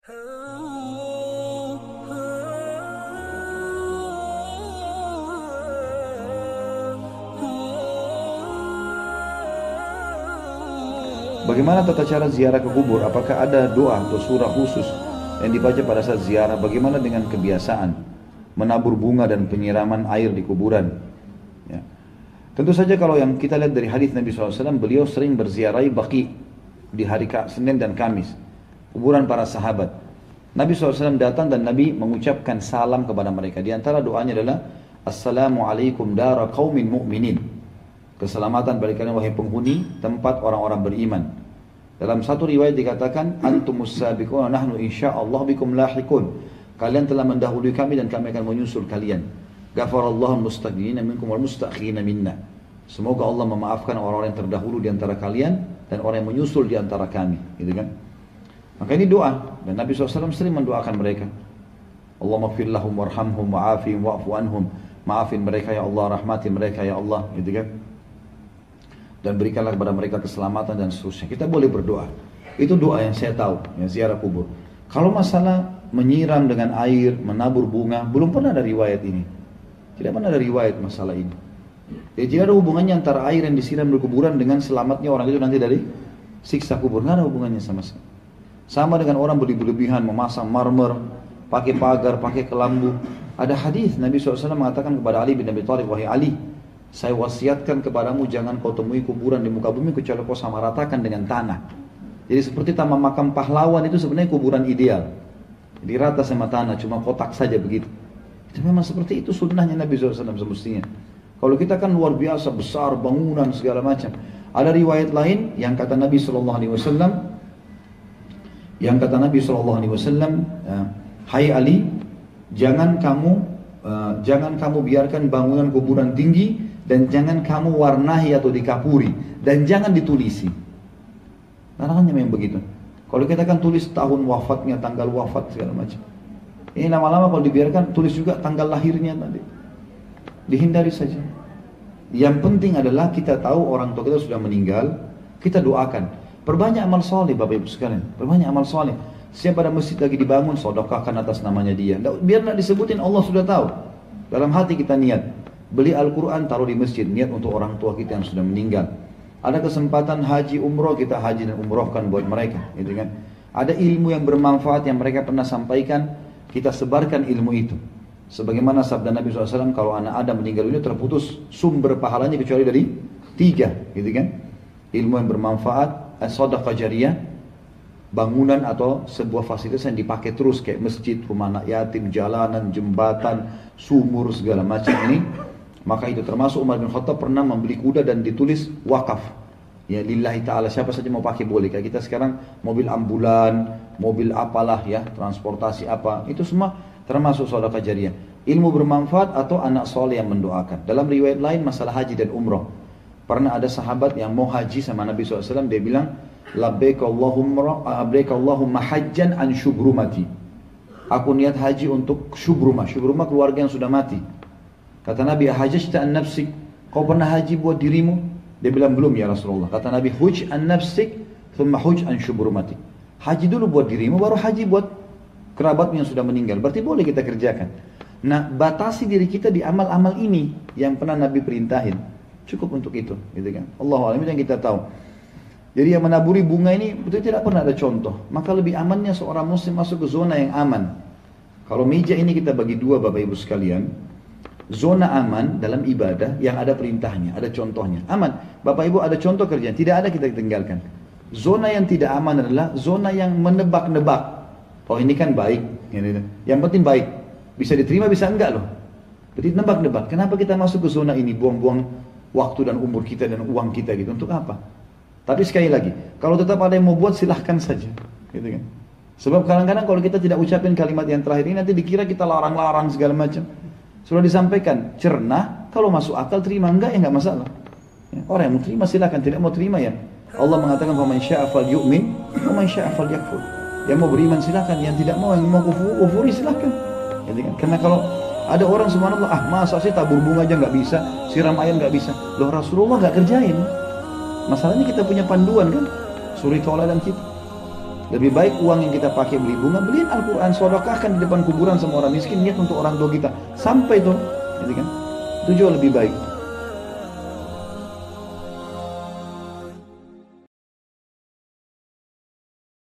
Bagaimana tata cara ziarah ke kubur? Apakah ada doa atau surah khusus yang dibaca pada saat ziarah? Bagaimana dengan kebiasaan menabur bunga dan penyiraman air di kuburan? Ya. Tentu saja kalau yang kita lihat dari hadis Nabi SAW, beliau sering berziarahi Baqi di hari Senin dan Kamis, kuburan para sahabat. Nabi SAW datang dan Nabi mengucapkan salam kepada mereka. Di antara doanya adalah Assalamualaikum dara qaumin mu'minin. Keselamatan bagi kalian wahai penghuni tempat orang-orang beriman. Dalam satu riwayat dikatakan antumus sabiqun nahnu insyaallah bikum lahiqun. Kalian telah mendahului kami dan kami akan menyusul kalian. Ghafarallahu mustaqdimina minkum wal mustakhirina minna. Semoga Allah memaafkan orang-orang yang terdahulu di antara kalian dan orang yang menyusul di antara kami, gitu kan? Maka ini doa dan Nabi SAW sering mendoakan mereka. Allahumma ighfir lahum warhamhum wa'afihim wa'fu anhum. Maafin mereka ya Allah, rahmati mereka ya Allah, gitu kan? Dan berikanlah kepada mereka keselamatan dan seterusnya. Kita boleh berdoa. Itu doa yang saya tahu, yang ziarah kubur. Kalau masalah menyiram dengan air, menabur bunga, belum pernah ada riwayat ini. Tidak pernah ada riwayat masalah ini. Jadi tidak ada hubungannya antara air yang disiram di kuburan dengan selamatnya orang itu nanti dari siksa kubur. Tidak ada hubungannya sama sekali. Sama dengan orang berlebihan memasang marmer, pakai pagar, pakai kelambu. Ada hadis Nabi SAW mengatakan kepada Ali bin Abi Thalib, wahai Ali, saya wasiatkan kepadamu jangan kau temui kuburan di muka bumi kecuali kau samaratakan dengan tanah. Jadi seperti taman makam pahlawan itu sebenarnya kuburan ideal. Jadi rata sama tanah, cuma kotak saja begitu. Itu memang seperti itu sunnahnya Nabi SAW semestinya. Kalau kita kan luar biasa, besar, bangunan segala macam. Ada riwayat lain yang kata Nabi SAW, hai Ali, jangan kamu biarkan bangunan kuburan tinggi dan jangan kamu warnahi atau dikapuri dan jangan ditulisi. Larangannya memang begitu. Kalau kita kan tulis tahun wafatnya, tanggal wafat segala macam. Ini lama-lama kalau dibiarkan tulis juga tanggal lahirnya nanti. Dihindari saja. Yang penting adalah kita tahu orang tua kita sudah meninggal, kita doakan. Perbanyak amal soleh Bapak Ibu sekalian. Perbanyak amal soleh. Siapa ada masjid lagi dibangun, sedekahkan atas namanya dia. Biar tidak disebutin, Allah sudah tahu. Dalam hati kita niat. Beli Al-Quran, taruh di masjid, niat untuk orang tua kita yang sudah meninggal. Ada kesempatan haji umroh, kita haji dan umrohkan buat mereka, gitu kan? Ada ilmu yang bermanfaat yang mereka pernah sampaikan, kita sebarkan ilmu itu. Sebagaimana sabda Nabi SAW, kalau anak Adam meninggal dunia terputus sumber pahalanya kecuali dari 3, gitu kan? Ilmu yang bermanfaat, shadaqah jariyah, bangunan atau sebuah fasilitas yang dipakai terus kayak masjid, rumah anak yatim, jalanan, jembatan, sumur segala macam ini. Maka itu termasuk Umar bin Khattab pernah membeli kuda dan ditulis wakaf. Ya lillahi ta'ala, siapa saja mau pakai boleh. Kayak kita sekarang mobil ambulan, mobil apalah ya, transportasi apa. Itu semua termasuk sedekah jariyah. Ilmu bermanfaat atau anak soleh yang mendoakan. Dalam riwayat lain masalah haji dan umrah. Pernah ada sahabat yang mau haji sama Nabi SAW, dia bilang, labbaik Allahumma hajjan an syubrumati. Aku niat haji untuk syubrumah. Syubrumah keluarga yang sudah mati. Kata Nabi, ahajjta an nafsik, kau pernah haji buat dirimu? Dia bilang belum ya Rasulullah. Kata Nabi, huj an nafsik, thumma huj an syubrumati. Haji dulu buat dirimu, baru haji buat kerabatmu yang sudah meninggal. Berarti boleh kita kerjakan. Nah, batasi diri kita di amal-amal ini yang pernah Nabi perintahin. Cukup untuk itu, gitu kan? Allahu a'lam, yang kita tahu. Jadi yang menaburi bunga ini betul tidak pernah ada contoh. Maka lebih amannya seorang muslim masuk ke zona yang aman. Kalau meja ini kita bagi dua Bapak Ibu sekalian. Zona aman dalam ibadah yang ada perintahnya, ada contohnya. Aman. Bapak Ibu ada contoh kerjaan, tidak ada kita tinggalkan. Zona yang tidak aman adalah zona yang menebak-nebak. Oh ini kan baik. Yang penting baik. Bisa diterima bisa enggak loh. Jadi nebak-nebak. Kenapa kita masuk ke zona ini? Buang-buang waktu dan umur kita dan uang kita gitu. Untuk apa? Tapi sekali lagi, kalau tetap ada yang mau buat silahkan saja, gitu kan? Sebab kadang-kadang kalau kita tidak ucapin kalimat yang terakhir ini nanti dikira kita larang-larang segala macam. Sudah disampaikan, cerna, kalau masuk akal terima, enggak ya enggak masalah. Ya, orang yang mau terima silahkan, tidak mau terima ya. Allah mengatakan faman syaa'a falyu'min wa man syaa'a falyakfur. Yang mau beriman silahkan, yang tidak mau, yang mau kufuri silahkan. Gitu kan? Karena kalau ada orang subhanallah, masa sih tabur bunga aja enggak bisa, siram air enggak bisa. Loh Rasulullah enggak kerjain. Masalahnya kita punya panduan kan, suri tauladan kita. Lebih baik uang yang kita pakai beli bunga, beliin Al-Quran, sedekahkan di depan kuburan sama orang miskin, niat untuk orang tua kita. Sampai tuh, gitu kan? Itu jauh lebih baik.